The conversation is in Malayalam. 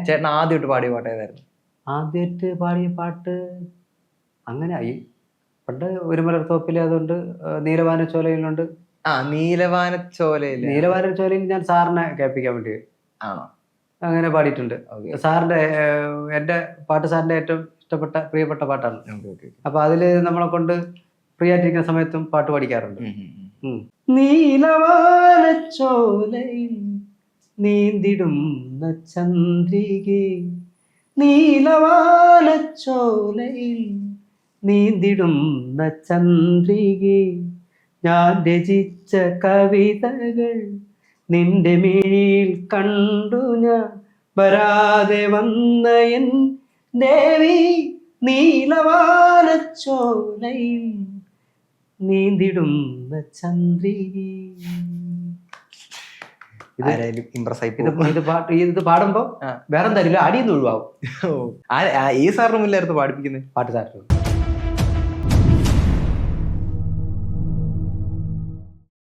ചേട്ടൻ ആദ്യമായിട്ട് പാടിയ പാട്ട് ഏതായിരുന്നു? ആദ്യമായിട്ട് പാടിയ പാട്ട് അങ്ങനെ പണ്ട് ഒരു മലർത്തോപ്പില്, അതുകൊണ്ട് നീലവാനച്ചോലയിലുണ്ട്. നീലവാനച്ചോലയില്. നീലവാനച്ചോലയിൽ ഞാൻ സാറിനെ കേൾപ്പിക്കാൻ വേണ്ടി ആണോ അങ്ങനെ പാടിയിട്ടുണ്ട്. സാറിന്റെ എൻ്റെ പാട്ട് സാറിന്റെ ഏറ്റവും ഇഷ്ടപ്പെട്ട പ്രിയപ്പെട്ട പാട്ടാണ്. അപ്പൊ അതില് നമ്മളെ കൊണ്ട് ഫ്രീ ആയിട്ടിരിക്കുന്ന സമയത്തും പാട്ട് പഠിക്കാറുണ്ട്. നീലവാനച്ചോലയിൽ നീന്തിടുന്ന ചന്ദ്രികേ, നീലവാനച്ചോലയിൽ നീന്തിടുന്ന ചന്ദ്രികേ, ഞാൻ രചിച്ച കവിതകൾ നിന്റെ മിഴിയിൽ കണ്ടു ഞാൻ, വരാതെ വന്ന എൻ ദേവി നീലവാനച്ചോലയിൽ നീന്തിടുന്ന ചന്ദ്രികേ. ഇത് പാടുമ്പോ വേറെ എന്തായാലും അടിയൊന്നും ഒഴിവാകും. ഈ സാറിന് മുല്ലായിരുന്നു പാടിപ്പിക്കുന്നത്? പാട്ട് സാറിന്